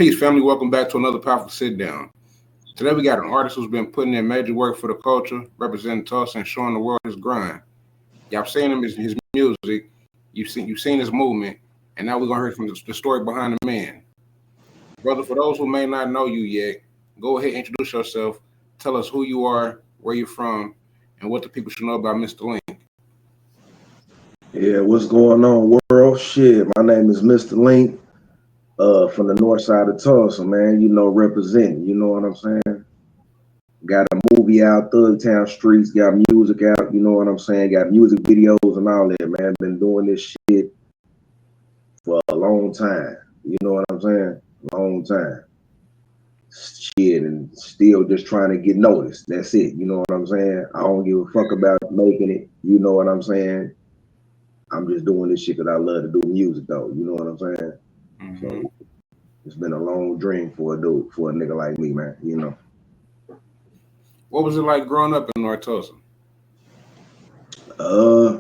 Peace, family. Welcome back to another powerful sit down. Today we got an artist who's been putting in major work for the culture, representing Tulsa and showing the world his grind. Y'all seen him his music, you've seen his movement, and now we're gonna hear from the story behind the man. Brother, for those who may not know you yet, go ahead and introduce yourself. Tell us who you are, where you're from, and what the people should know about Mr.Linkk. Yeah, what's going on, world? Shit, my name is Mr.Linkk, from the north side of Tulsa, man. Representing, you know what I'm saying? Got a movie out, Thugtown Streets, got music out, you know what I'm saying? Got music videos and all that, man. Been doing this shit for a long time, you know what I'm saying? Long time. Shit, and still just trying to get noticed. That's it, you know what I'm saying? I don't give a fuck about making it, you know what I'm saying? I'm just doing this shit because I love to do music, though. You know what I'm saying? Mm-hmm. So it's been a long dream for a dude, for a nigga like me, man. What was it like growing up in North Tulsa? Uh,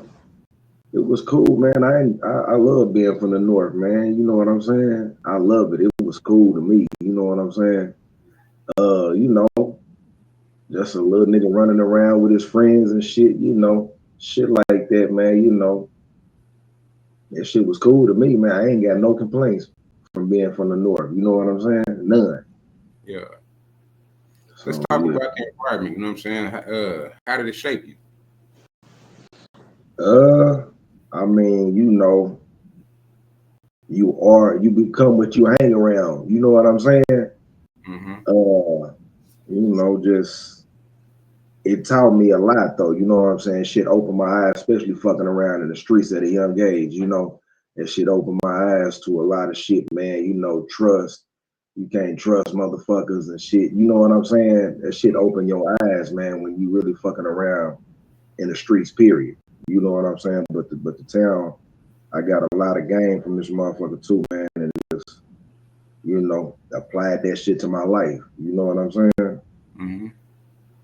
it was cool, man. I love being from the north, man. You know what I'm saying? I love it. It was cool to me. You know what I'm saying? Uh, you know, just a little nigga running around with his friends and shit. Shit like that, man. That shit was cool to me, man. I ain't got no complaints from being from the north. You know what I'm saying? None. Yeah. Let's So talk yeah. about the environment. You know what I'm saying? How did it shape you? Uh, I mean, you become what you hang around. You know what I'm saying? Mm-hmm. Just it taught me a lot though. You know what I'm saying? Shit opened my eyes, especially fucking around in the streets at a young age. That shit opened my eyes to a lot of shit, man. Trust. You can't trust motherfuckers and shit. You know what I'm saying? That shit open your eyes, man, when you really fucking around in the streets, period. You know what I'm saying? But the town, I got a lot of game from this motherfucker too, man. And just, applied that shit to my life. You know what I'm saying? Mm-hmm.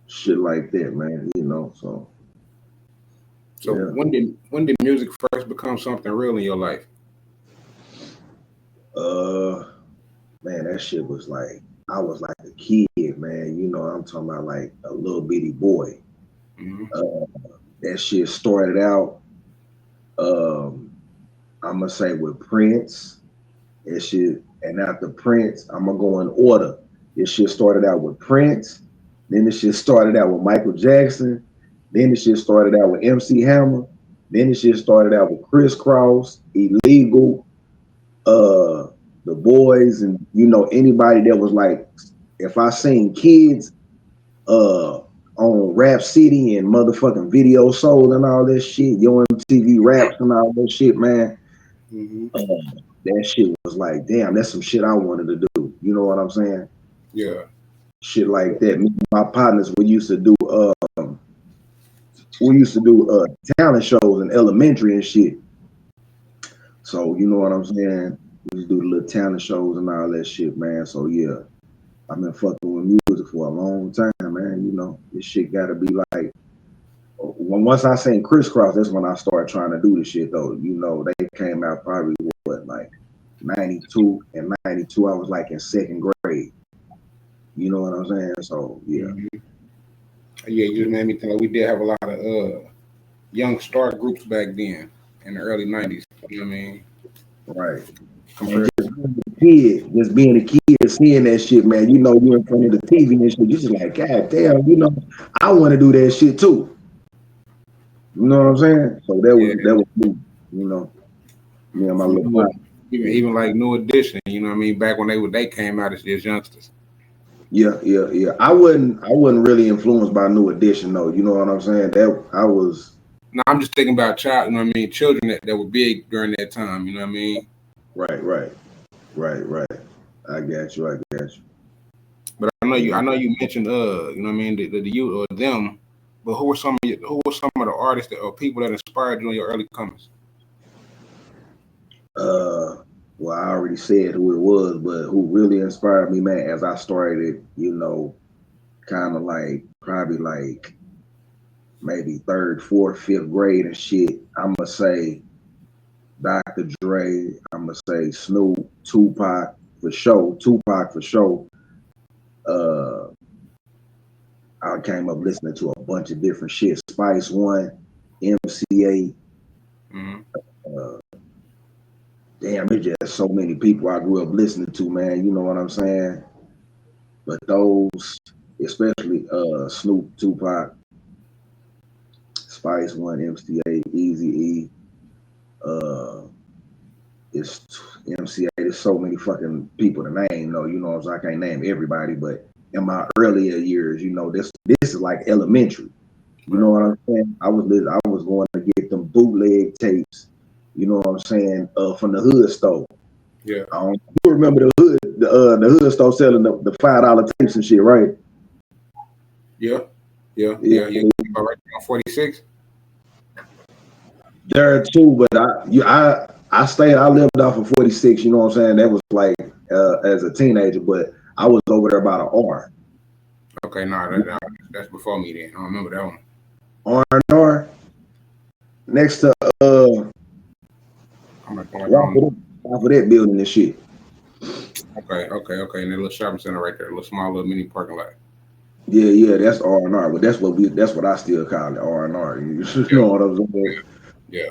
Shit like that, man. So So yeah. when did music first become something real in your life? Uh Man, that shit was like I was like a kid, man. I'm talking about like a little bitty boy. Mm-hmm. Uh that shit started out, um, I'm gonna say with Prince. It shit, and after Prince, I'm gonna go in order. This shit started out with Prince, then this shit started out with Michael Jackson, then this shit started out with MC Hammer, then this shit started out with Chris Cross, Illegal, uh, the boys, and anybody that was like, if I seen kids on Rap City and motherfucking Video Soul and all that shit, Yo MTV Raps and all that shit, man. Mm-hmm. Uh, that shit was like, damn, that's some shit I wanted to do. You know what I'm saying? Yeah. Shit like that. Me and my partners, we used to do talent shows in elementary and shit. So you know what I'm saying? We used to do the little talent shows and all that shit, man. So yeah, I've been fucking with music for a long time, man. This shit gotta be like once I seen Crisscross, that's when I started trying to do this shit though. They came out probably like 92 and 92. I was like in second grade. You know what I'm saying? So yeah. Mm-hmm. Yeah, you just made me think we did have a lot of young star groups back then in the early '90s. You know what I mean? Right. And Compared. just being a kid, seeing that shit, man, you in front of the TV and shit, you just like, God damn, I want to do that shit too. You know what I'm saying? So Yeah. that was me, you know, me and my From little partner. even like New Edition. You know what I mean? Back when they came out as youngsters. Yeah. I wasn't really influenced by New Edition though. You know what I'm saying? That I was Now I'm just thinking about child. You know what I mean? Children that were big during that time. You know what I mean? right. I got you. But I know you. Yeah. I know you mentioned you know what I mean, the you or them. But who were some of the artists that, or people that inspired you in your early comings? Uh, well, I already said who it was, but who really inspired me, man, as I started, kind of like probably like maybe third, fourth, fifth grade and shit. I'm gonna say Dr. Dre. I'm gonna say Snoop, Tupac. for sure. Tupac for sure. I came up listening to a bunch of different shit. Spice One, MCA. Damn, there's just so many people I grew up listening to, man. You know what I'm saying? But those, especially Snoop, Tupac, Spice One, MCA, Eazy-E, it's MCA. There's so many fucking people to name, though. You know what I'm saying? I can't name everybody, but in my earlier years, you know, this is like elementary. You know what I'm saying? I was going to get them bootleg tapes. You know what I'm saying? From the hood store. Yeah. You remember the hood store selling the $5 tapes and shit, right? Yeah. Right on 46. There too, but I lived off of 46. You know what I'm saying? That was like as a teenager, but I was over there by the R. Okay, that's before me then. I don't remember that one. R&R next to I'm like, off of that building and shit. Okay. And the little shopping center right there, a little small little mini parking lot. Yeah, that's R&R, but that's what I still call it, R&R. You know what I'm saying? Yeah.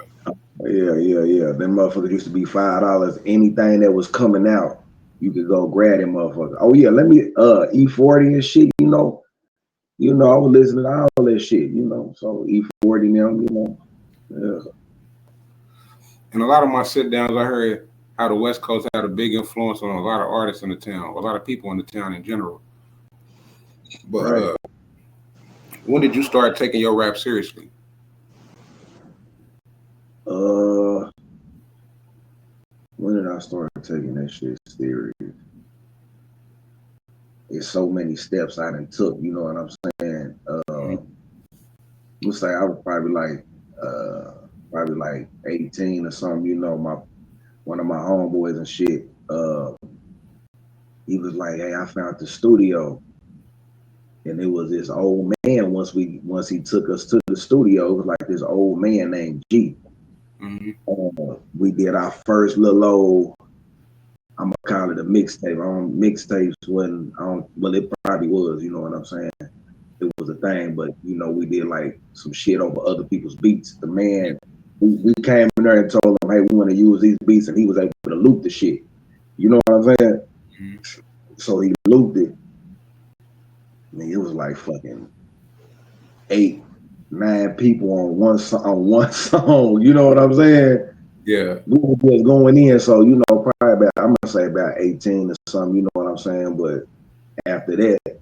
Them motherfuckers used to be $5. Anything that was coming out, you could go grab them motherfuckers. Oh yeah, let me E40 and shit, you know, I was listening to all that shit, you know. So E40 them, you know. Yeah. And a lot of my sit downs, I heard how the West Coast had a big influence on a lot of artists in the town, a lot of people in the town in general. But when did you start taking your rap seriously? When did I start taking that shit serious? It's so many steps I done took, you know what I'm saying? Let's say I was probably like 18 or something, you know. One of my homeboys and shit, he was like, hey, I found the studio. And it was this old man once he took us to the studio. It was like this old man named G. We did our first little old, I'm gonna call it a mixtape. Mixtapes well, it probably was, you know what I'm saying? It was a thing, but you know, we did like some shit over other people's beats. The man, we came in there and told him, hey, we want to use these beats, and he was able to loop the shit. You know what I'm saying? So he looped it. I mean, it was like fucking 8, 9 people on one song. You know what I'm saying? Yeah. We were just going in, so you know, probably I'm gonna say about 18 or something. You know what I'm saying? But after that,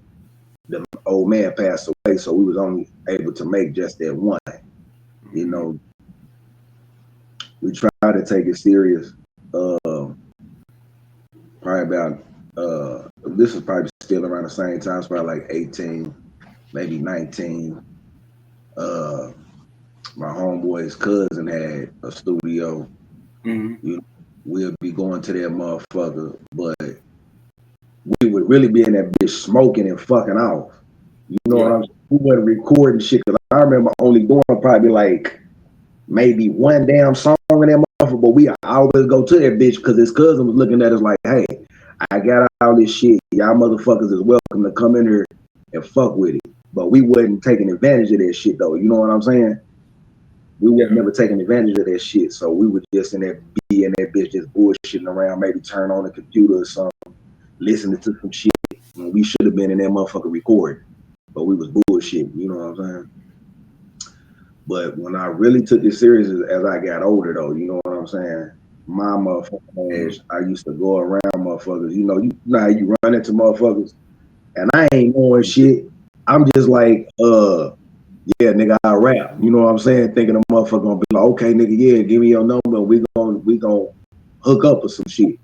the old man passed away, so we was only able to make just that one. You know, we tried to take it serious. Probably about this is probably still around the same time. It's probably like 18, maybe 19. My homeboy's cousin had a studio. We'll be going to that motherfucker, but we would really be in that bitch smoking and fucking off. You know what I'm saying? We wasn't recording shit, because I remember only doing probably like maybe one damn song in that motherfucker, but we always go to that bitch because his cousin was looking at us like, hey, I got all this shit. Y'all motherfuckers is welcome to come in here and fuck with it. But we wasn't taking advantage of that shit though. You know what I'm saying? We wasn't never taking advantage of that shit. So we were just in that bitch just bullshitting around, maybe turn on the computer or something, listening to some shit. And we should have been in that motherfucker recording. But we was bullshit, you know what I'm saying? But when I really took it serious as I got older though, you know what I'm saying? My motherfucking ass, I used to go around motherfuckers, you know how you run into motherfuckers, and I ain't knowing shit. I'm just like, yeah, nigga, I rap. You know what I'm saying? Thinking a motherfucker gonna be like, okay, nigga, yeah, give me your number. We gonna hook up with some shit.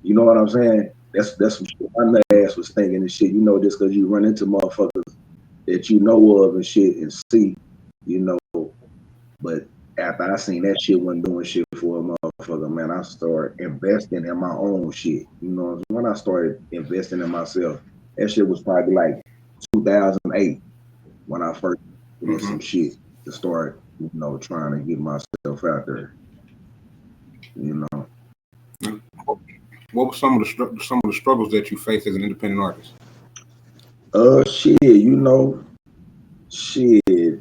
You know what I'm saying? That's some shit my ass was thinking and shit. You know, just because you run into motherfuckers that you know of and shit and see, you know. But after I seen that shit wasn't doing shit for a motherfucker, man, I started investing in my own shit. You know, when I started investing in myself, that shit was probably like 2008 when I first did some shit to start, you know, trying to get myself out there. You know. What were some of the struggles that you faced as an independent artist? Shit, shit,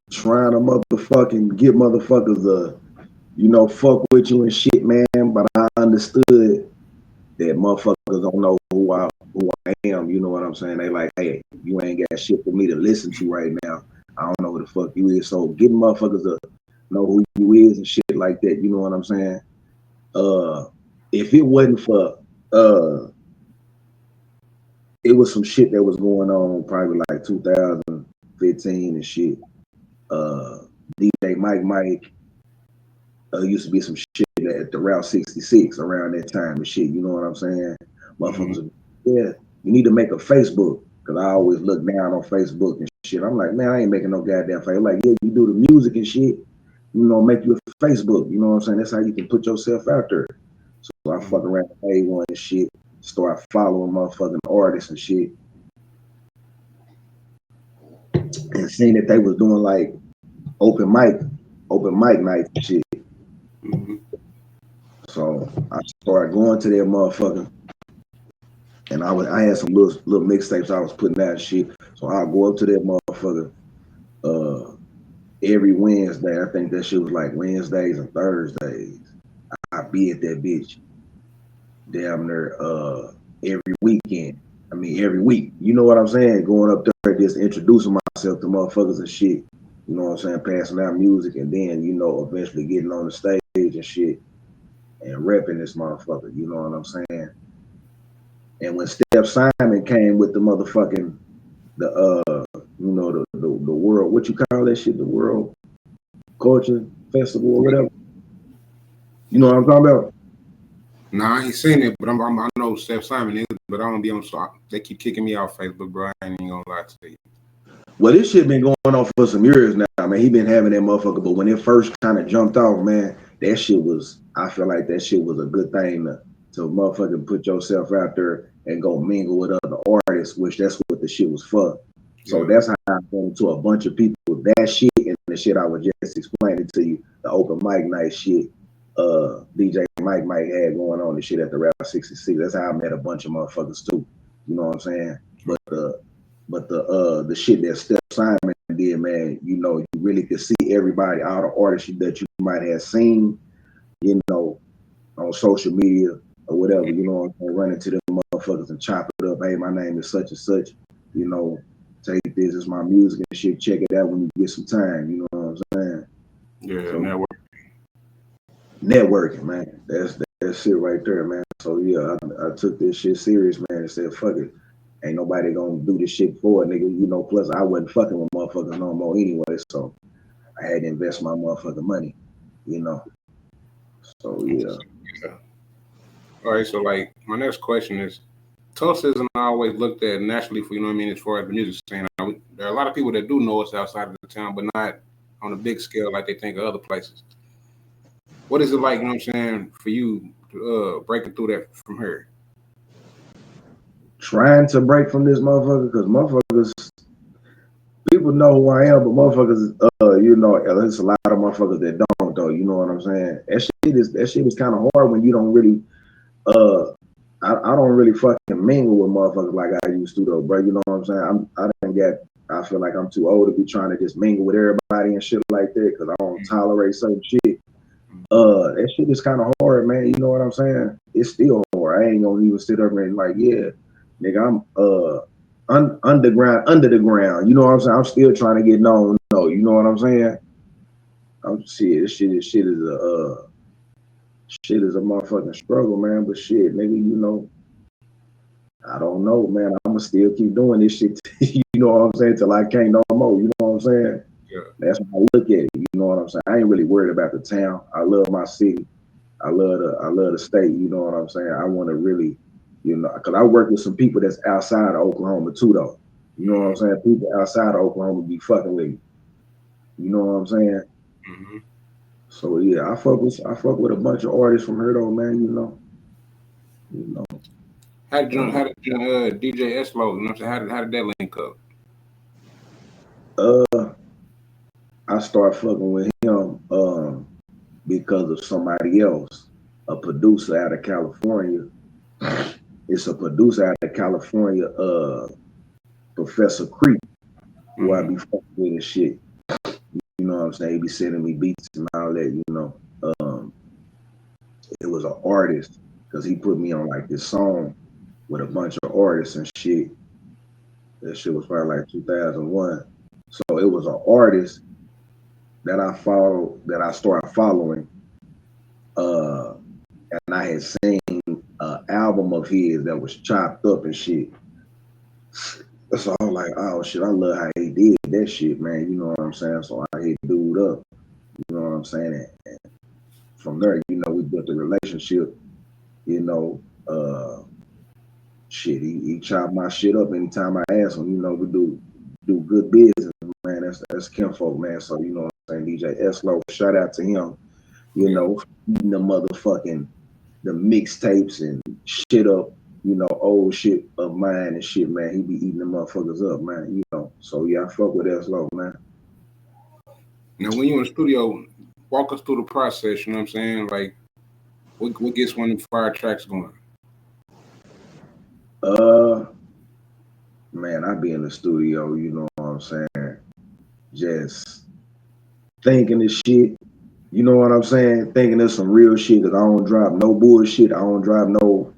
trying to motherfucking get motherfuckers fuck with you and shit, man. But I understood that motherfuckers don't know who I am. You know what I'm saying? They like, hey, you ain't got shit for me to listen to right now. I don't know who the fuck you is. So getting motherfuckers to know who you is and shit like that. You know what I'm saying? If it wasn't for it was some shit that was going on probably like 2015 and shit. DJ Mike used to be some shit at the Route 66 around that time and shit. You know what I'm saying? Motherfuckers, yeah, you need to make a Facebook. Cause I always look down on Facebook and shit. I'm like, man, I ain't making no goddamn Facebook. Like, yeah, you do the music and shit. Make you a Facebook. You know what I'm saying? That's how you can put yourself out there. So I fuck around with A1 and shit. Start following motherfucking artists and shit. And seeing that they was doing like open mic nights and shit. So I started going to that motherfucker, and I had some little mixtapes I was putting out and shit. So I'll go up to that motherfucker every Wednesday. I think that shit was like Wednesdays and Thursdays. I be at that bitch damn near every weekend. I mean every week. You know what I'm saying? Going up there just introducing myself to motherfuckers and shit. You know what I'm saying? Passing out music and then, eventually getting on the stage and shit and repping this motherfucker. You know what I'm saying? And when Steph Simon came with the motherfucking the world, what you call that shit, the World Culture Festival or whatever. You know what I'm talking about? Nah, I ain't seen it, but I know Steph Simon is, but I don't be on. So they keep kicking me off Facebook, bro. I ain't even gonna lie to you. Well, this shit been going on for some years now. I mean, he been having that motherfucker, but when it first kind of jumped off, man, that shit was. I feel like that shit was a good thing to motherfucking put yourself out there and go mingle with other artists, which that's what the shit was for. So that's how I got into a bunch of people with that shit and the shit I was just explaining to you, the open mic night shit. DJ Mike had going on the shit at the Route 66. That's how I met a bunch of motherfuckers too. You know what I'm saying? But the shit that Steph Simon did, man, you really could see everybody, all the artists that you might have seen, on social media or whatever, run into them motherfuckers and chop it up. Hey, my name is such and such, take this as my music and shit. Check it out when you get some time. You know what I'm saying? Yeah, so, networking, man. That's shit right there, man. So yeah, I took this shit serious, man, and said, fuck it. Ain't nobody gonna do this shit for it, nigga. Plus I wasn't fucking with motherfuckers no more anyway, so I had to invest my motherfucking money, So yeah. All right, so like my next question is, Tulsa isn't always looked at nationally for, as far as the music scene. There are a lot of people that do know us outside of the town, but not on a big scale like they think of other places. What is it like, for you to breaking through that from here? Trying to break from this motherfucker, because motherfuckers, people know who I am, but motherfuckers, there's a lot of motherfuckers that don't, though. You know what I'm saying? That shit is kind of hard when you don't really, I don't really fucking mingle with motherfuckers like I used to, though, bro. You know what I'm saying? I feel like I'm too old to be trying to just mingle with everybody and shit like that, because I don't tolerate certain shit. That shit is kind of hard, man. You know what I'm saying? It's still hard. I ain't gonna even sit up and like, yeah, nigga, I'm underground, under the ground. You know what I'm saying? I'm still trying to get known. No, you know what I'm saying? This shit is a motherfucking struggle, man. But shit, nigga, I don't know, man. I'ma still keep doing this shit. You know what I'm saying? Till I can't no more. You know what I'm saying? Yeah. That's how I look at it. You know what I'm saying? I ain't really worried about the town. I love my city. I love the state. You know what I'm saying? I want to really, because I work with some people that's outside of Oklahoma too, though. You know what I'm saying? People outside of Oklahoma be fucking with me. You know what I'm saying? Mm-hmm. So yeah, I fuck with a bunch of artists from here though, man. You know. How did DJ Eslo? How did that link up? I started fucking with him because of somebody else. a producer out of California. It's a producer out of California, Professor Creep, who I be fucking with and shit. You know what I'm saying? He be sending me beats and all that, you know. It was an artist because he put me on like this song with a bunch of artists and shit. That shit was probably like 2001. So it was an artist that I followed, that I started following. And I had seen an album of his that was chopped up and shit. So I was like, oh shit, I love how he did that shit, man. You know what I'm saying? So I hit dude up. You know what I'm saying? And from there, you know, we built a relationship. You know, shit, he chopped my shit up anytime I ask him. You know, we do good business, man. That's kinfolk, man. So you know what I'm saying? DJ Eslo, shout out to him. You know, eating the motherfucking the mixtapes and shit up. You know, old shit of mine and shit, man. He be eating the motherfuckers up, man. You know, so yeah, I fuck with Eslo, man. Now, when you're in the studio, walk us through the process. You know what I'm saying? Like, what gets one of the fire tracks going? Man, I be in the studio. You know what I'm saying? Just thinking this shit. You know what I'm saying? Thinking of some real shit. Cause I don't drop no bullshit. I don't drop no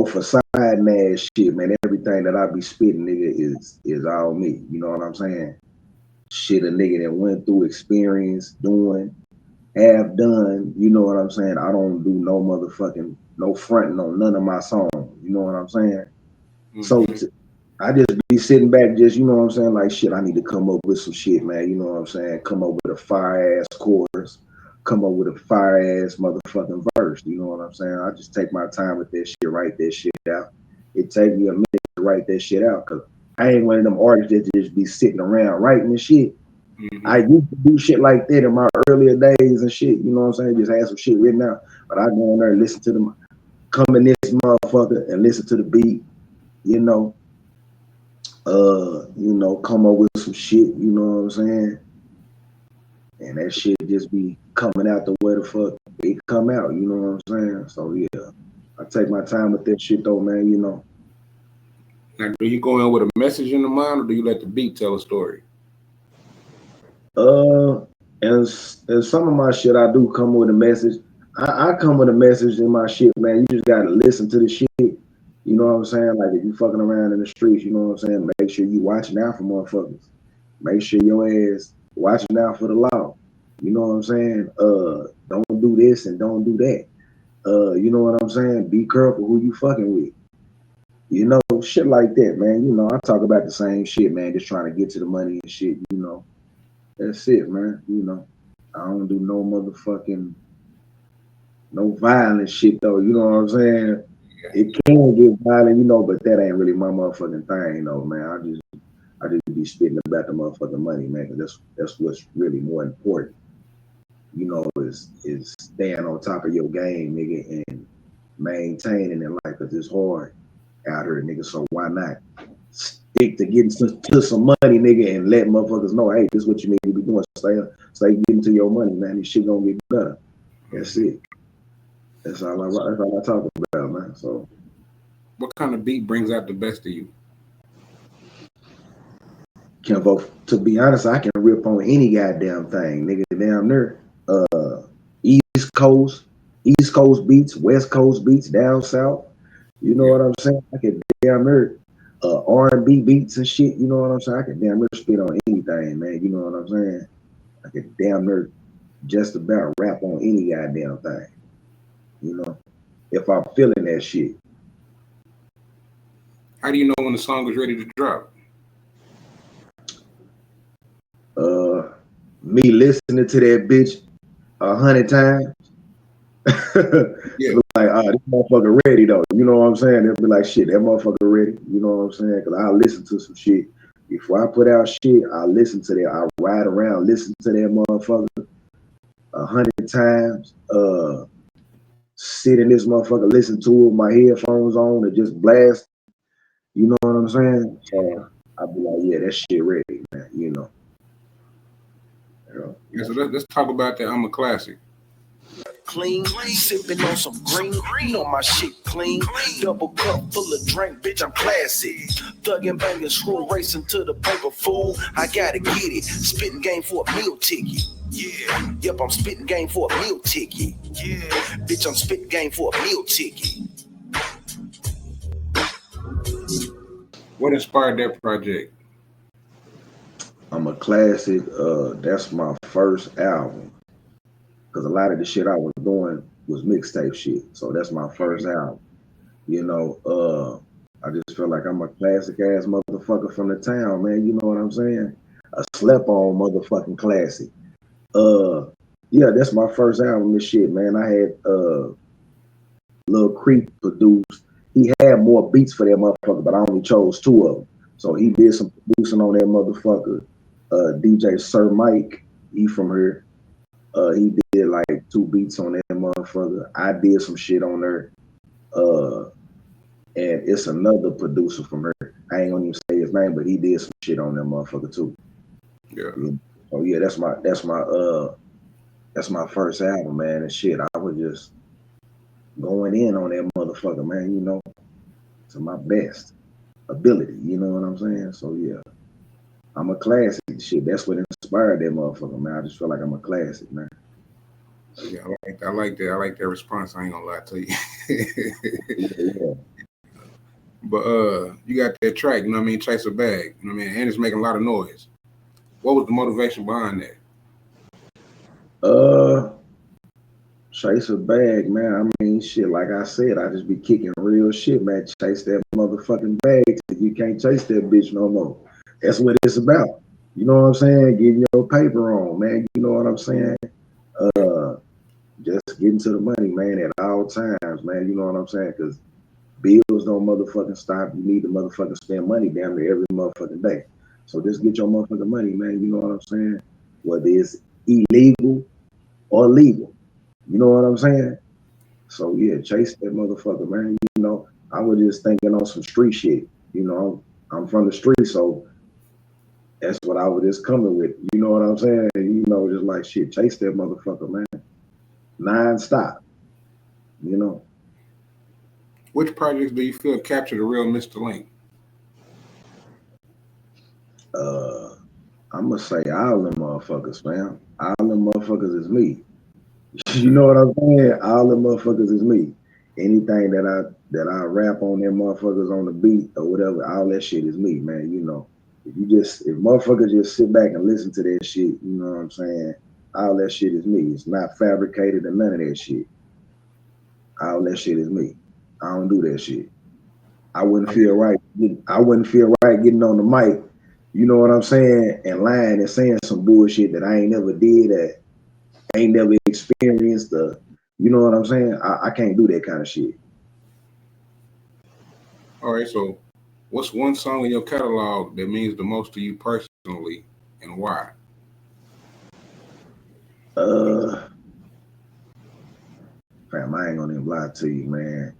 facade ass shit, man. Everything that I be spitting, nigga, is all me. You know what I'm saying? Shit, a nigga that went through experience doing, have done. You know what I'm saying? I don't do no fronting on none of my songs. You know what I'm saying? So I just be sitting back, just, you know what I'm saying? Like, shit, I need to come up with some shit, man. You know what I'm saying? Come up with a fire ass chorus, come up with a fire ass motherfucking verse. You know what I'm saying? I just take my time with that shit, write that shit out. It take me a minute to write that shit out, because I ain't one of them artists that just be sitting around writing the shit. I used to do shit like that in my earlier days and shit. You know what I'm saying? Just have some shit written out. But I go in there and listen to them, come in this motherfucker and listen to the beat, you know. Come up with some shit, you know what I'm saying? And that shit just be coming out the way the fuck it come out, you know what I'm saying? So yeah, I take my time with that shit though, man, you know. Now, do you go in with a message in the mind, or do you let the beat tell a story? And some of my shit I do come with a message. I come with a message in my shit, man. You just gotta listen to the shit. You know what I'm saying? Like, if you fucking around in the streets, you know what I'm saying? Make sure you watching out for motherfuckers. Make sure your ass watching out for the law. You know what I'm saying? Don't do this and don't do that. You know what I'm saying? Be careful who you fucking with. You know, shit like that, man. You know, I talk about the same shit, man. Just trying to get to the money and shit, you know. That's it, man. You know, I don't do no violent shit though. You know what I'm saying? It can get violent, you know, but that ain't really my motherfucking thing, you know, man. I just be spitting about the motherfucking money, man. Cause that's what's really more important. You know, is staying on top of your game, nigga, and maintaining it, like, cause it's hard out here, nigga. So why not stick to getting to some money, nigga, and let motherfuckers know, hey, this is what you need to be doing. Stay getting to your money, man. This shit gonna get better. That's it. That's all I talk about, man. So, what kind of beat brings out the best of you? To be honest, I can rip on any goddamn thing, nigga. Down there, East Coast beats, West Coast beats, down south. You know what I'm saying? I can damn near R&B beats and shit. You know what I'm saying? I can damn near spit on anything, man. You know what I'm saying? I can damn near just about rap on any goddamn thing. You know, if I'm feeling that shit. How do you know when the song is ready to drop? Me listening to that bitch 100 times. Yeah. Like, this motherfucker ready though. You know what I'm saying? They'll be like, shit, that motherfucker ready. You know what I'm saying? Because I listen to some shit. Before I put out shit, I listen to that. I ride around, listen to that motherfucker 100 times. Sit in this motherfucker, listen to it with my headphones on and just blast. You know what I'm saying? So I'll be like, yeah, that shit ready, man. You know. Yeah, so let's talk about that. I'm a classic. clean. Sipping on some green, you know my shit clean. Double cup full of drink, bitch, I'm classy. Thuggin' bangin', screw racing to the paper, fool. I gotta get it. Spitting game for a meal ticket. Yeah, yep, I'm spitting game for a meal ticket. Yeah, bitch, I'm spitting game for a meal ticket. What inspired that project? I'm a classic. That's my first album. Because a lot of the shit I was doing was mixtape shit. So that's my first album. You know, I just feel like I'm a classic ass motherfucker from the town, man. You know what I'm saying? A slept on motherfucking classic. Yeah, that's my first album and shit, man. I had Lil Creep produced. He had more beats for that motherfucker, but I only chose 2 of them. So he did some producing on that motherfucker. DJ Sir Mike, he from here. He did like 2 beats on that motherfucker. I did some shit on there. And it's another producer from her. I ain't gonna even say his name, but he did some shit on that motherfucker too. Yeah. Oh yeah, that's my first album, man. And shit, I was just going in on that motherfucker, man, you know, to my best ability, you know what I'm saying? So yeah, I'm a classic shit. That's what inspired that motherfucker, man. I just feel like I'm a classic, man. Yeah, I like that. I like that response. I ain't gonna lie to you. Yeah. But you got that track, you know what I mean, Chase a Bag, you know what I mean, and it's making a lot of noise. What was the motivation behind that? Chase a bag, man. I mean, shit, like I said, I just be kicking real shit, man. Chase that motherfucking bag till you can't chase that bitch no more. That's what it's about. You know what I'm saying? Getting your paper on, man. You know what I'm saying? Just getting to the money, man, at all times, man. You know what I'm saying? Because bills don't motherfucking stop. You need to motherfucking spend money down there every motherfucking day. So just get your motherfucking money, man. You know what I'm saying? Whether it's illegal or legal. You know what I'm saying? So yeah, chase that motherfucker, man. You know, I was just thinking on some street shit. You know, I'm from the street, so that's what I was just coming with. You know what I'm saying? You know, just like shit, chase that motherfucker, man. Non-stop. You know. Which projects do you feel capture the real Mr.Linkk? I'm gonna say all them motherfuckers, man. All them motherfuckers is me. You know what I'm saying? All them motherfuckers is me. Anything that I rap on them motherfuckers on the beat or whatever, all that shit is me, man. You know. If motherfuckers just sit back and listen to that shit, you know what I'm saying? All that shit is me. It's not fabricated or none of that shit. All that shit is me. I don't do that shit. I wouldn't feel right. I wouldn't feel right getting on the mic, you know what I'm saying, and lying and saying some bullshit that I ain't never did, that ain't never experienced. You know what I'm saying? I can't do that kind of shit. All right, so what's one song in your catalog that means the most to you personally, and why? Fam, I ain't gonna even lie to you, man.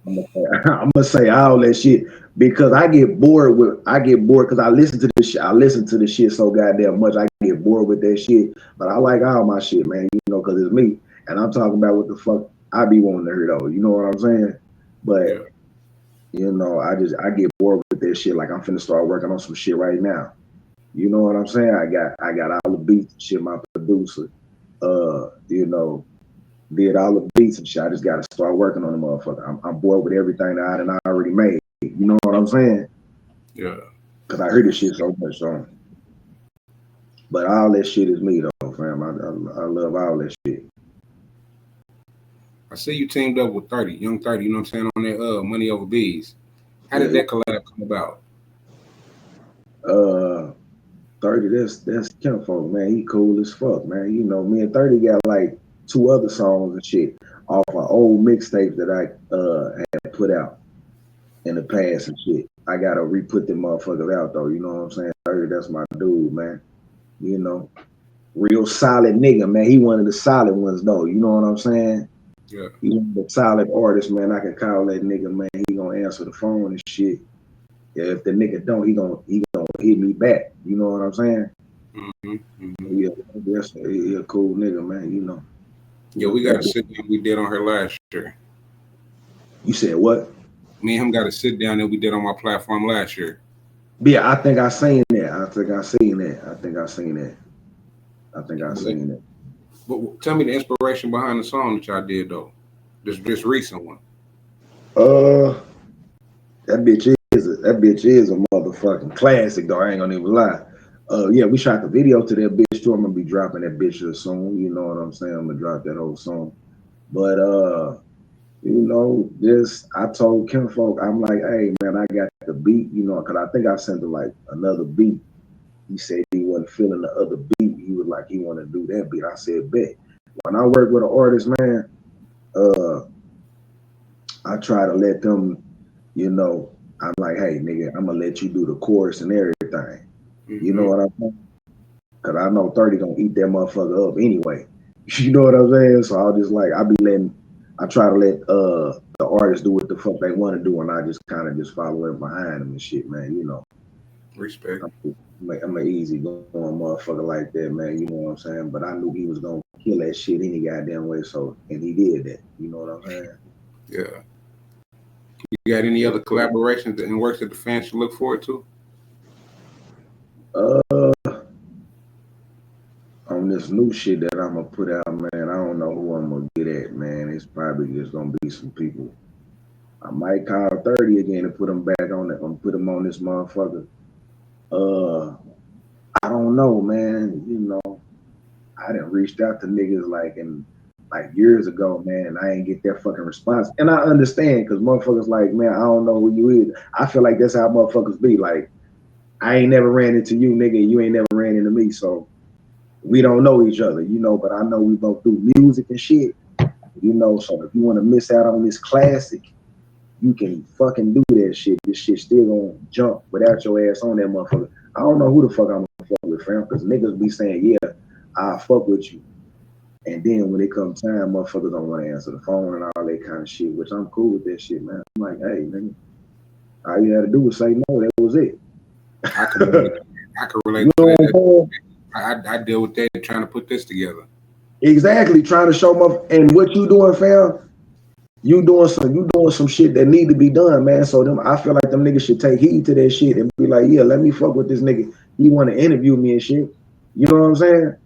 I'm gonna say all that shit because I get bored because I listen to this shit. I listen to the shit so goddamn much. I get bored with that shit. But I like all my shit, man. You know, because it's me, and I'm talking about what the fuck I be wanting to hear though. You know what I'm saying? But Yeah. you know, I get bored with that shit. Like I'm finna start working on some shit right now. You know what I'm saying? I got all the beats and shit. My producer, you know, did all the beats and shit. I just got to start working on the motherfucker. I'm bored with everything that I already made. You know what I'm saying? Yeah. Because I heard this shit so much. So. But all that shit is me, though, fam. I love all that shit. I see you teamed up with 30, Young 30, you know what I'm saying, on that Money Over Bees. How did that collab come about? 30, that's kinfolk, man. He cool as fuck, man. You know, me and 30 got like 2 other songs and shit off an old mixtape that I had put out in the past and shit. I gotta re-put them motherfuckers out though, you know what I'm saying? 30, that's my dude, man. You know, real solid nigga, man. He one of the solid ones though, you know what I'm saying? Yeah. He one of the solid artists, man. I can call that nigga, man. He gonna answer the phone and shit. Yeah, if the nigga don't, he gonna hit me back. You know what I'm saying? Mm-hmm. Mm-hmm. Yeah, he a cool nigga, man. You know. Yeah, we got to sit down. We did on her last year. You said what? Me and him got to sit down that we did on my platform last year. Yeah, I think I seen that. I think I seen that. But tell me the inspiration behind the song that y'all did though. This recent one. Uh, that bitch is a motherfucking classic though. I ain't gonna even lie. Yeah, we shot the video to that bitch too. I'm gonna be dropping that bitch soon. You know what I'm saying? I'm gonna drop that whole song. But you know, just I told Kim folk, I'm like, hey man, I got the beat, you know, cause I think I sent her like another beat. He said he wasn't feeling the other beat. He was like, he wanted to do that beat. I said, bet. When I work with an artist, man, I try to let them, you know, I'm like, hey, nigga, I'm gonna let you do the chorus and everything. You know what I'm saying? Cause I know 30 gonna eat that motherfucker up anyway. You know what I'm saying? So I'll just like, I try to let the artists do what the fuck they want to do, and I just kind of just follow it behind them and shit, man. You know. Respect. I'm an easy going motherfucker like that, man. You know what I'm saying? But I knew he was gonna kill that shit any goddamn way, and he did that. You know what I'm saying? Yeah. You got any other collaborations and works that the fans should look forward to? On this new shit that I'm gonna put out, man, I don't know who I'm gonna get at, man. It's probably just gonna be some people. I might call 30 again and put them back on it. I'm put them on this motherfucker. I don't know, man. You know, I done reached out to niggas like years ago, man. I ain't get that fucking response. And I understand because motherfuckers like, man, I don't know who you is. I feel like that's how motherfuckers be. Like, I ain't never ran into you, nigga. You ain't never ran into me. So we don't know each other, you know, but I know we both do music and shit, you know. So if you want to miss out on this classic, you can fucking do that shit. This shit still gonna jump without your ass on that motherfucker. I don't know who the fuck I'm gonna fuck with, fam, because niggas be saying, yeah, I'll fuck with you. And then when it comes time, motherfuckers don't want to answer the phone and all that kind of shit, which I'm cool with that shit, man. I'm like, hey, nigga, all you had to do was say no, that was it. I can relate to that. I deal with that trying to put this together. Exactly, trying to show them up. And what you doing, fam? You doing some shit that need to be done, man. So I feel like them niggas should take heed to that shit and be like, yeah, let me fuck with this nigga. He want to interview me and shit. You know what I'm saying?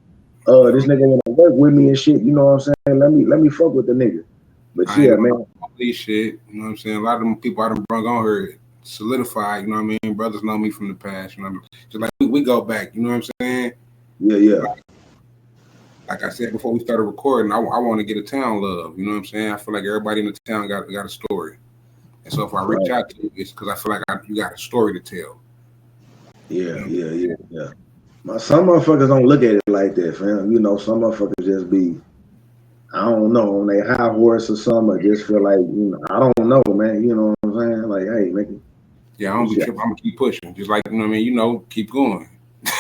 This nigga want to work with me and shit. You know what I'm saying? Let me fuck with the nigga. But yeah, man. These shit, you know what I'm saying? A lot of them people I done brung on here solidified, you know what I mean? Brothers know me from the past, you know what I mean? Just like we go back, you know what I'm saying? Yeah. Like I said before we started recording, I want to get a town love. You know what I'm saying? I feel like everybody in the town got a story. And so if I reach out to you, it's because I feel like you got a story to tell. Yeah. Some motherfuckers don't look at it like that, fam. You know, some motherfuckers just be, I don't know, on their high horse or something. I just feel like, you know, I don't know, man. You know what I'm saying? Like, hey, nigga. Yeah, I'm gonna keep pushing. Just like, you know what I mean? You know, keep going.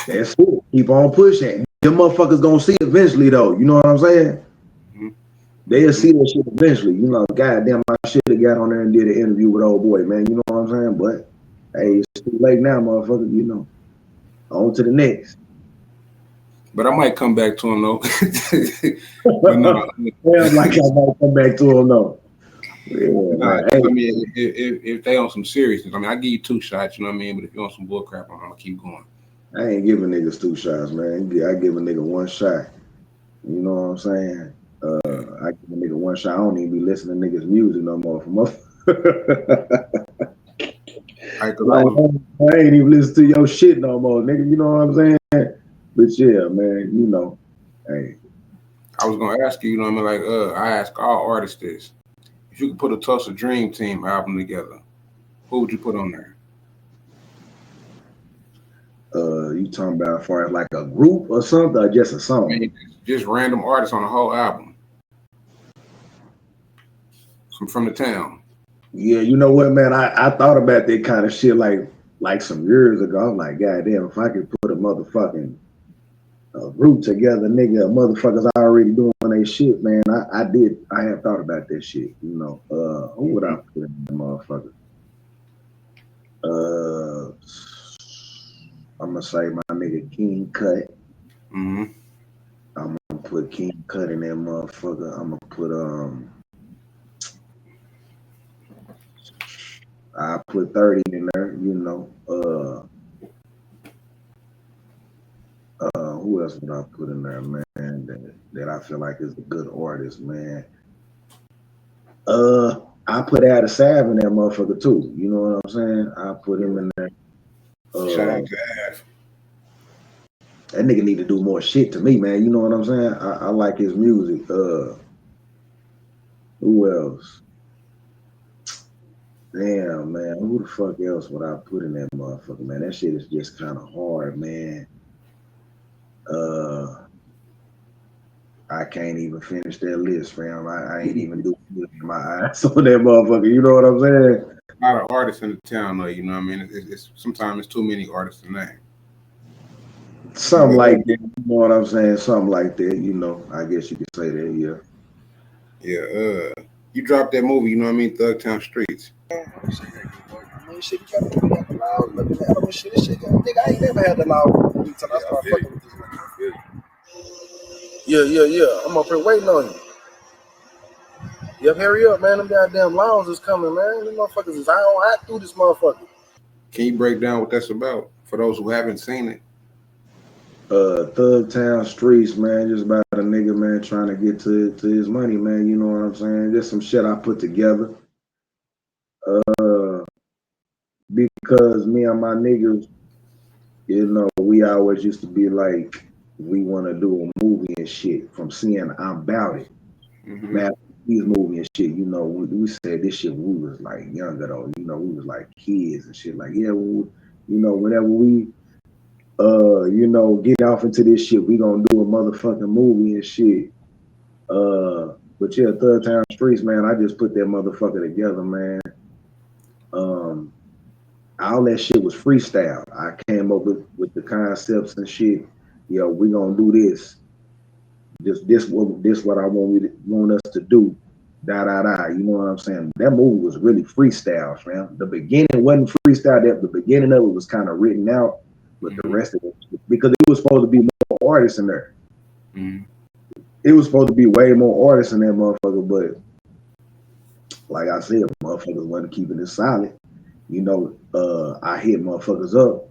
That's it. Keep on pushing. Them motherfuckers gonna see eventually, though. You know what I'm saying? They'll see that shit eventually. You know, goddamn, I should have got on there and did an interview with old boy, man. You know what I'm saying? But hey, it's too late now, motherfucker. You know, on to the next. But I might come back to him though. But no, like I might come back to him though. Yeah, I mean, if they on some seriousness, I mean, I give you 2 shots. You know what I mean? But if you on some bull crap, I'm gonna keep going. I ain't giving niggas 2 shots, man. I give a nigga 1 shot. You know what I'm saying? I give a nigga 1 shot. I don't even be listening to niggas' music no more. I ain't even listen to your shit no more, nigga. You know what I'm saying? But yeah, man, you know, hey. I was gonna ask you, you know what I mean? Like, I ask all artists this. If you could put a Tulsa Dream Team album together, who would you put on there? You talking about as far as like a group or something, or just a song? I mean, just random artists on the whole album. From the town. Yeah, you know what, man? I thought about that kind of shit like some years ago. I'm like, goddamn, if I could put a motherfucking group together, nigga, motherfuckers already doing their shit, man. I have thought about that shit, you know. Who would I put in the motherfucker? I'm gonna say my nigga King Cut. I'm gonna put King Cut in that motherfucker. I'm gonna put I put 30 in there, you know. Who else would I put in there, man? That I feel like is a good artist, man. I put Ada Sav in that motherfucker too. You know what I'm saying? I put him in there. Shout out to Av. That nigga need to do more shit to me, man. You know what I'm saying? I like his music. Who else? Damn, man. Who the fuck else would I put in that motherfucker, man? That shit is just kind of hard, man. I can't even finish that list, fam. I ain't even do it in my eyes on that motherfucker. You know what I'm saying? A lot of artists in the town, though. You know what I mean? It's sometimes it's too many artists to name. Something like that. You know what I'm saying? Something like that. You know, I guess you could say that. Yeah. Yeah. You dropped that movie. You know what I mean? Thugtown Streets. Shit, you gotta put that loud, looking at him and shit. This shit, nigga, I ain't never had the loud movie until I started fucking with this nigga. Yeah. I'm up here waiting on you. Yep, hurry up, man. Them goddamn laws is coming, man. Them motherfuckers is hot through this motherfucker. Can you break down what that's about for those who haven't seen it? Thugtown Streets, man. Just about a nigga, man, trying to get to his money, man. You know what I'm saying? Just some shit I put together. Because me and my niggas, you know, we always used to be like, we want to do a movie and shit. From seeing I'm About It, man, these movie and shit, you know, we said this shit when we was like younger though, you know, we was like kids and shit. Like, yeah, you know, whenever we, you know, get off into this shit, we gonna do a motherfucking movie and shit. But yeah, Thugtown Streets, man, I just put that motherfucker together, man. All that shit was freestyle. I came up with the concepts and shit. Yo, we gonna do this. This what I want us to do. Da. You know what I'm saying? That movie was really freestyle, man. The beginning wasn't freestyle. The beginning of it was kind of written out, but the rest of it, because it was supposed to be more artists in there. It was supposed to be way more artists in that motherfucker, but like I said, motherfuckers wasn't keeping it solid. You know, I hit motherfuckers up.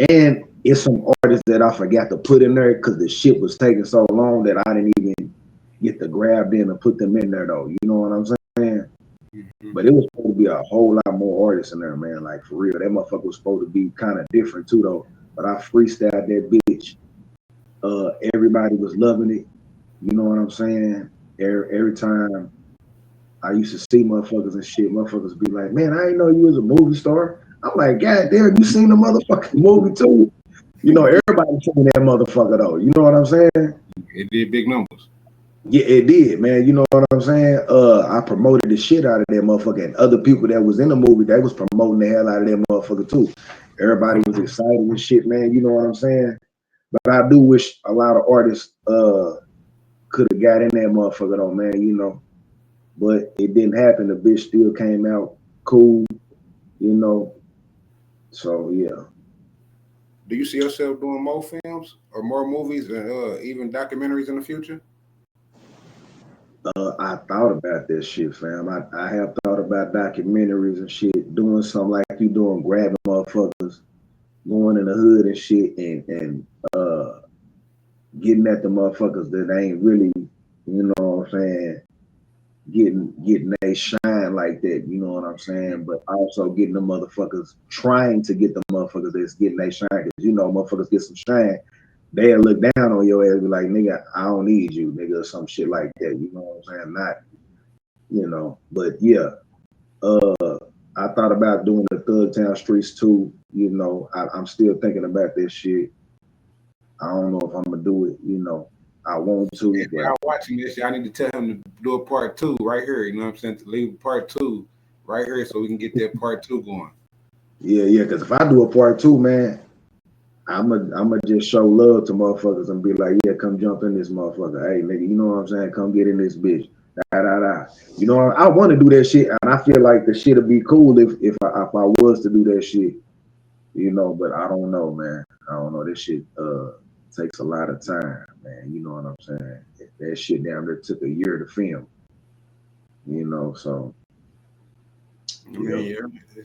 And it's some artists that I forgot to put in there because the shit was taking so long that I didn't even get to grab them and put them in there though. You know what I'm saying? But it was supposed to be a whole lot more artists in there, man. Like for real. That motherfucker was supposed to be kind of different too though. But I freestyled that bitch. Everybody was loving it. You know what I'm saying? Every time I used to see motherfuckers and shit, motherfuckers be like, man, I didn't know you was a movie star. I'm like, God damn, you seen the motherfucking movie too? You know, everybody seen that motherfucker though. You know what I'm saying? It did big numbers. Yeah, it did, man. You know what I'm saying? I promoted the shit out of that motherfucker, and other people that was in the movie, they was promoting the hell out of that motherfucker too. Everybody was excited and shit, man. You know what I'm saying? But I do wish a lot of artists could have got in that motherfucker though, man. You know. But it didn't happen. The bitch still came out cool, you know. So yeah. Do you see yourself doing more films or more movies and even documentaries in the future? I thought about that shit, fam. I have thought about documentaries and shit, doing something like you doing, grabbing motherfuckers, going in the hood and shit, and getting at the motherfuckers that ain't really, you know what I'm saying, getting they shine like that, you know what I'm saying? But also getting the motherfuckers, trying to get the motherfuckers that's getting they shine, because you know motherfuckers get some shine, they'll look down on your ass and be like, nigga, I don't need you, nigga, or some shit like that, you know what I'm saying? Not, you know, but yeah. I thought about doing the Thugtown Streets too, you know. I'm still thinking about this shit. I don't know if I'm gonna do it, you know. I want to. If y'all watching this, y'all need to tell him to do a part 2 right here. You know what I'm saying? To leave part 2 right here so we can get that part 2 going. Yeah, because if I do a part 2, man, I'ma just show love to motherfuckers and be like, yeah, come jump in this motherfucker. Hey, nigga, you know what I'm saying? Come get in this bitch. Da. You know, I want to do that shit, and I feel like the shit'll be cool if I was to do that shit. You know, but I don't know, man. I don't know this shit. takes a lot of time, man. You know what I'm saying? That shit down there took a year to film. You know, so I mean,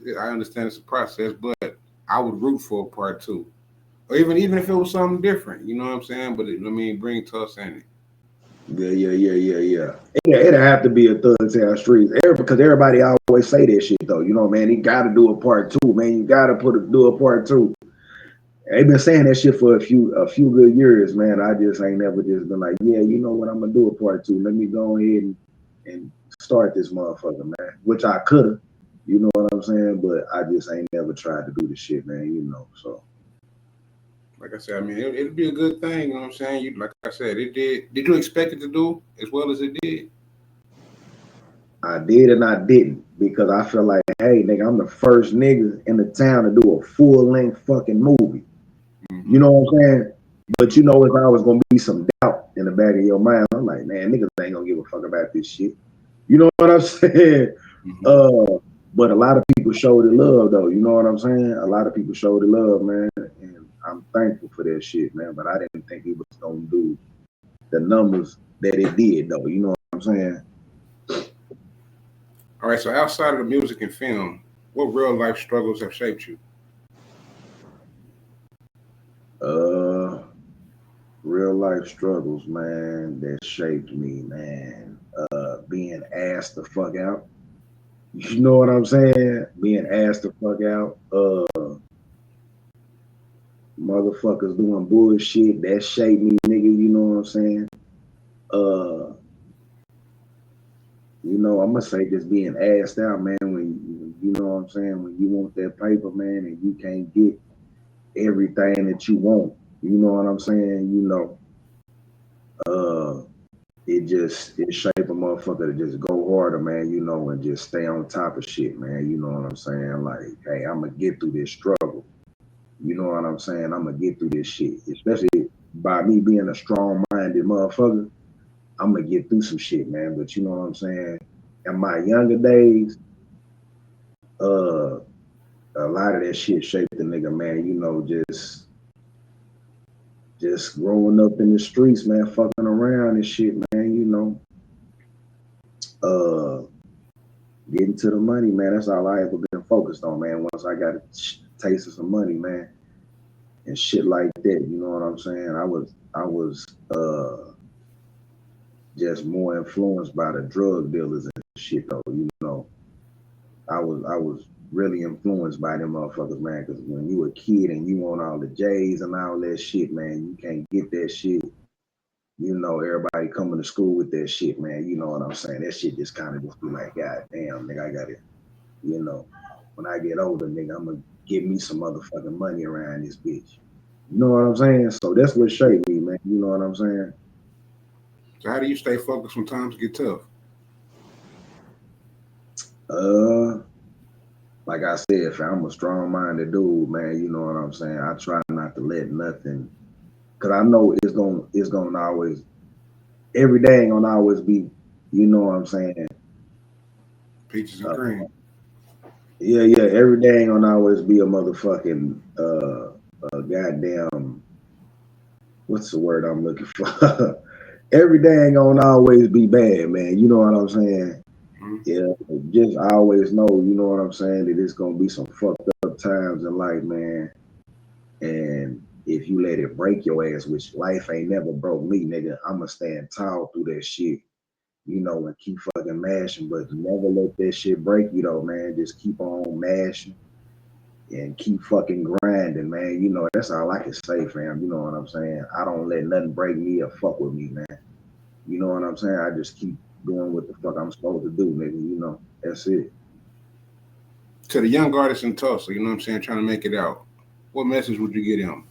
yeah, I understand it's a process, but I would root for a part two. Or even if it was something different, you know what I'm saying? But I mean, bring Tulsa in it. Yeah. It'll have to be a Thug Town Streets. Because everybody always say that shit though. You know, man, he gotta do a part two, man. You gotta do a part two. They've been saying that shit for a few good years, man. I just ain't never just been like, yeah, you know what, I'm gonna do a part two. Let me go ahead and start this motherfucker, man. Which I could have, you know what I'm saying? But I just ain't never tried to do the shit, man, you know. So Like I said, I mean, it'd be a good thing, you know what I'm saying? Like I said, it did. Did you expect it to do as well as it did? I did and I didn't because I feel like, hey, nigga, I'm the first nigga in the town to do a full-length fucking movie. Mm-hmm. You know what I'm saying? But you know, if I was gonna be some doubt in the back of your mind, I'm like, man, niggas ain't gonna give a fuck about this shit. You know what I'm saying? Mm-hmm. But a lot of people showed the love though. You know what I'm saying? A lot of people showed the love, man, and I'm thankful for that shit, man. But I didn't think it was gonna do the numbers that it did, though. You know what I'm saying? All right. So outside of the music and film, what real life struggles have shaped you? Real life struggles, man, that shaped me, man. Being asked the fuck out. You know what I'm saying? Being asked the fuck out. Motherfuckers doing bullshit that shaped me, nigga. You know what I'm saying? You know, I'm gonna say just being asked out, man. When you know what I'm saying, when you want that paper, man, and you can't get everything that you want. You know what I'm saying? You know, it shaped a motherfucker to just go harder, man, you know, and just stay on top of shit, man. You know what I'm saying? Like, hey, I'm gonna get through this struggle. You know what I'm saying? I'm gonna get through this shit. Especially by me being a strong-minded motherfucker, I'm gonna get through some shit, man. But you know what I'm saying? In my younger days, a lot of that shit shaped the nigga, man. You know, just growing up in the streets, man, fucking around and shit, man. You know, getting to the money, man. That's all I ever been focused on, man. Once I got a taste of some money, man, and shit like that. You know what I'm saying? I was just more influenced by the drug dealers and shit, though. You know, I was really influenced by them motherfuckers, man. Because when you a kid and you want all the J's and all that shit, man, you can't get that shit. You know, everybody coming to school with that shit, man. You know what I'm saying? That shit just kind of just be like, God damn, nigga, I got it. You know, when I get older, nigga, I'm gonna get me some motherfucking money around this bitch. You know what I'm saying? So that's what shaped me, man. You know what I'm saying? So how do you stay focused when times get tough? Like I said, fam, I'm a strong-minded dude, man. You know what I'm saying? I try not to let nothing, cause I know it's gonna always, every day ain't gonna always be, you know what I'm saying? Peaches and cream. Yeah, every day ain't gonna always be a motherfucking goddamn, what's the word I'm looking for? Every day ain't gonna always be bad, man. You know what I'm saying? Mm-hmm. Yeah, just always know, you know what I'm saying, that it's gonna be some fucked up times in life, man. And if you let it break your ass, which life ain't never broke me, nigga, I'ma stand tall through that shit, you know, and keep fucking mashing, but never let that shit break you though, man. Just keep on mashing and keep fucking grinding, man. You know, that's all I can say, fam. You know what I'm saying? I don't let nothing break me or fuck with me, man. You know what I'm saying? I just keep doing what the fuck I'm supposed to do, nigga. You know, that's it. To the young artist in Tulsa, you know what I'm saying, trying to make it out, what message would you get him?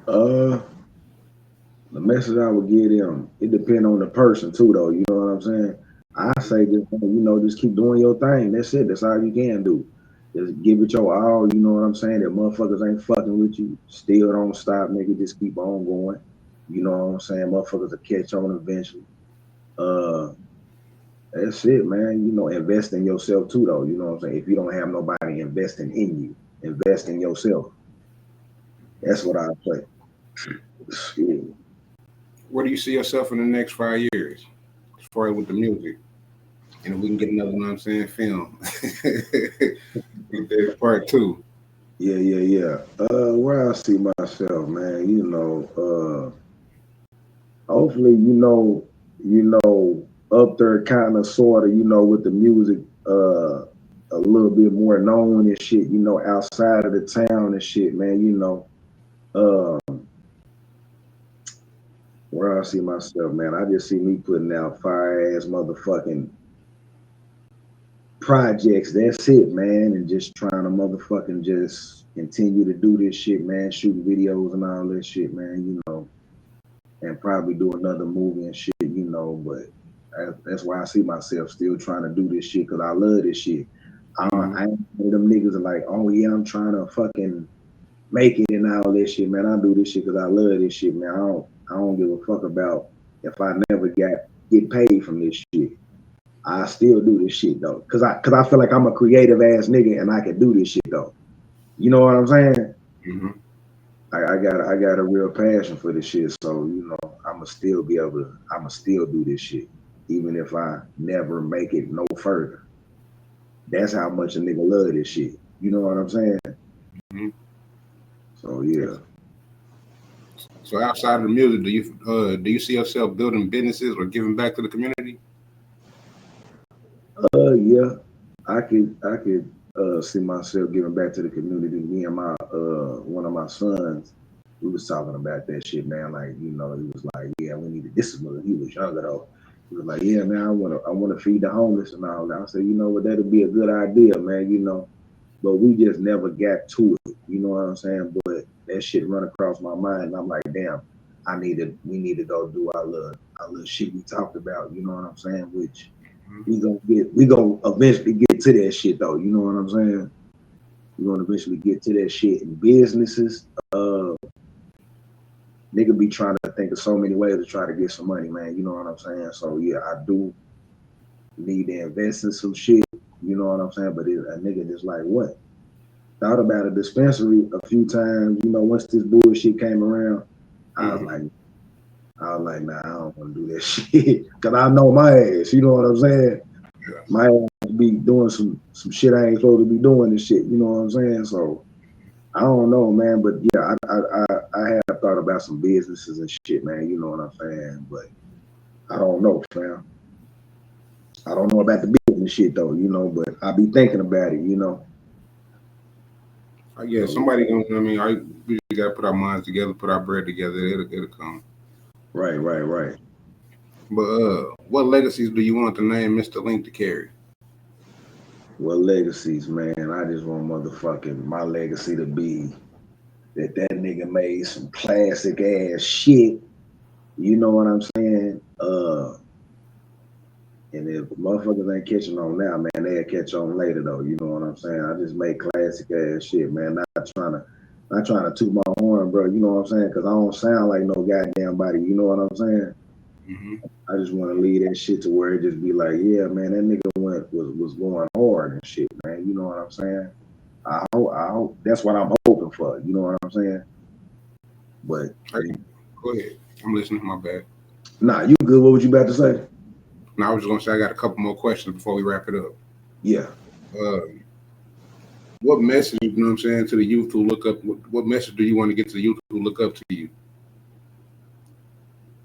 The message I would give them, it depends on the person too, though. You know what I'm saying? I say just, you know, just keep doing your thing. That's it. That's all you can do. Just give it your all. You know what I'm saying? That motherfuckers ain't fucking with you. Still don't stop, nigga. Just keep on going. You know what I'm saying? Motherfuckers will catch on eventually. Uh, that's it, man. You know, invest in yourself too, though. You know what I'm saying? If you don't have nobody investing in you, invest in yourself. That's what I say. Shit. Where do you see yourself in the next 5 years, as far as with the music? And if we can get another, you know what I'm saying, film. Get that part two. Yeah. Where I see myself, man, hopefully, up there kind of sort of, with the music, a little bit more known and shit, outside of the town and shit, man, where I see myself, man, I just see me putting out fire ass motherfucking projects. That's it, man, and just trying to motherfucking just continue to do this shit, man, shoot videos and all that shit, man, and probably do another movie and shit, but that's why I see myself still trying to do this shit because I love this shit. I ain't one of them niggas are like, oh yeah, I'm trying to fucking make it and all this shit, man. I do this shit because I love this shit, man. I don't give a fuck about if I never get paid from this shit. I still do this shit though, cause I feel like I'm a creative ass nigga and I can do this shit though. You know what I'm saying? Mm-hmm. I got a real passion for this shit, so I'ma still do this shit, even if I never make it no further. That's how much a nigga love this shit. You know what I'm saying? Mm-hmm. So yeah. So outside of the music, do you see yourself building businesses or giving back to the community? Yeah. I could see myself giving back to the community. Me and my one of my sons, we was talking about that shit, man. Like, he was like, yeah, we need to. This is when he was younger though. He was like, yeah, man, I wanna feed the homeless and all that. I said, that'd be a good idea, man, but we just never got to it. You know what I'm saying? But that shit run across my mind and I'm like, damn, we need to go do our little shit we talked about, you know what I'm saying? Which we gonna eventually get to that shit though. You know what I'm saying? We're gonna eventually get to that shit in businesses. Nigga be trying to think of so many ways to try to get some money, man. You know what I'm saying? So yeah, I do need to invest in some shit. You know what I'm saying? But a nigga just like what? Thought about a dispensary a few times. Once this bullshit came around, I was like, nah, I don't want to do that shit. Cause I know my ass. You know what I'm saying? Yeah. My ass be doing some shit I ain't supposed to be doing and shit. You know what I'm saying? So I don't know, man. But yeah, I have thought about some businesses and shit, man. You know what I'm saying? But I don't know, fam. I don't know about the business shit though, but I be thinking about it. I guess somebody gonna. I mean, we gotta put our minds together, put our bread together. It'll come. Right. But what legacies do you want the name Mr.Linkk to carry? What legacies, man? I just want my legacy to be that nigga made some classic ass shit. You know what I'm saying? And if motherfuckers ain't catching on now, man, they'll catch on later though. You know what I'm saying? I just make classic ass shit, man. Not trying to toot my horn, bro. You know what I'm saying? Cause I don't sound like no goddamn body. You know what I'm saying? Mm-hmm. I just want to leave that shit to where it just be like, yeah, man, that nigga was going hard and shit, man. You know what I'm saying? I hope that's what I'm hoping for. You know what I'm saying? But Go ahead. I'm listening. My bad. nah, you good. What was you about to say? Now I was just gonna say I got a couple more questions before we wrap it up. Yeah. What message, you know what I'm saying, to the youth who look up? What message do you want to get to the youth who look up to you?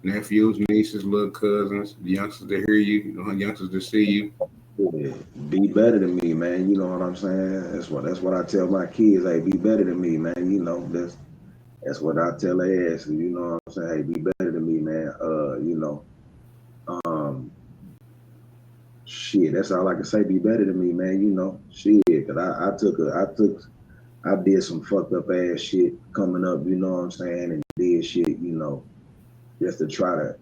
Nephews, nieces, little cousins, the youngsters that hear you, youngsters that see you. Yeah, be better than me, man. You know what I'm saying? That's what I tell my kids. Hey, be better than me, man. That's what I tell their asses. You know what I'm saying? Hey, be better than me, man. Shit. That's all I can say. Be better than me, man. Shit. Cause I did some fucked up ass shit coming up. You know what I'm saying? And did shit. Just to try to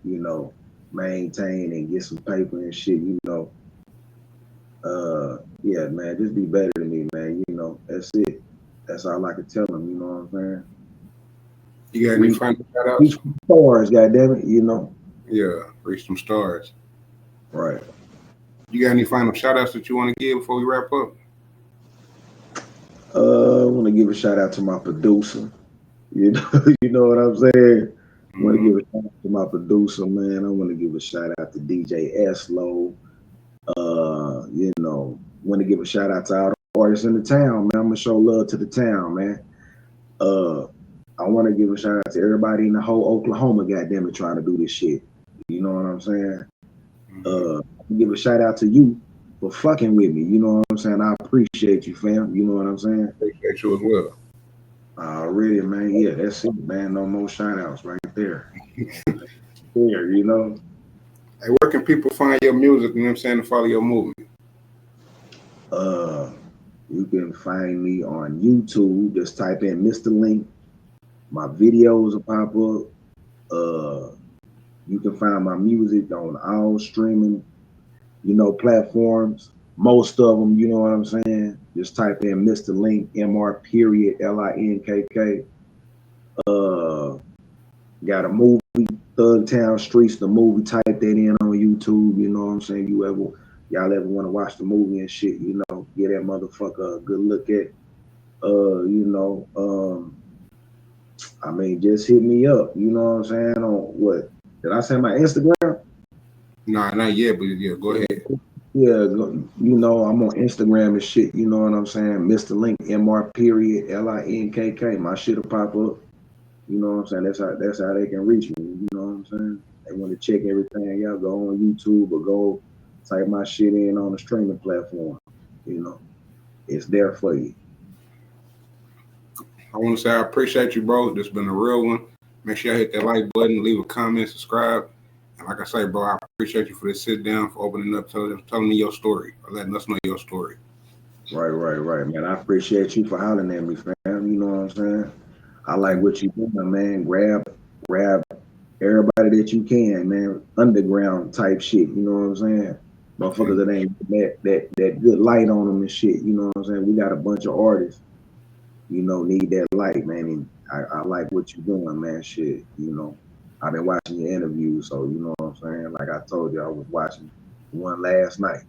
maintain and get some paper and shit. Yeah, man, just be better than me, man. That's it. That's all I can tell them. You know what I'm saying? You got any final shout outs? Reach stars, goddamn it. Yeah, reach some stars. Right. You got any final shout outs that you want to give before we wrap up? I want to give a shout out to my producer. You know what I'm saying? I want to Mhm. give a shout out to my producer, man. I want to give a shout out to DJ Eslo. You know, want to give a shout out to all the artists in the town, man. I'm gonna show love to the town, man. Uh, I want to give a shout out to everybody in the whole Oklahoma, goddamn it, trying to do this shit. You know what I'm saying? Mhm. Give a shout out to you for fucking with me. You know what I'm saying? I appreciate you, fam. You know what I'm saying? Appreciate you as well. Already, man. Yeah, that's it, man. No more shout outs right there. There, you know. Hey, where can people find your music, you know what I'm saying, to follow your movement? Uh, you can find me on YouTube. Just type in Mr.Linkk. My videos will pop up. You can find my music on all streaming, platforms. Most of them, you know what I'm saying? Just type in Mr.Linkk, MR period LINKK. Uh, got a movie, Thugtown Streets, the movie. Type that in on YouTube. You know what I'm saying? Y'all ever want to watch the movie and shit? Get that motherfucker a good look at. Uh, you know, um, just hit me up. You know what I'm saying? On what? Did I say my Instagram? Nah, not yet, but yeah, go ahead. Yeah, I'm on Instagram and shit. You know what I'm saying? Mr.Linkk, MR period LINKK. My shit'll pop up. You know what I'm saying? That's how they can reach me. You know what I'm saying? They want to check everything. Y'all go on YouTube or go type my shit in on the streaming platform. You know, it's there for you. I want to say I appreciate you, bro. This has been a real one. Make sure you hit that like button, leave a comment, subscribe. And like I say, bro, I appreciate you for this sit down, for opening up, telling me your story, or letting us know your story. Right, man. I appreciate you for hollering at me, fam. You know what I'm saying? I like what you doing, man. Grab everybody that you can, man. Underground type shit. You know what I'm saying? Motherfuckers that ain't that good light on them and shit. You know what I'm saying? We got a bunch of artists, need that light, man. And I like what you're doing, man. Shit, I've been watching your interviews, so you know what I'm saying. Like I told you, I was watching one last night.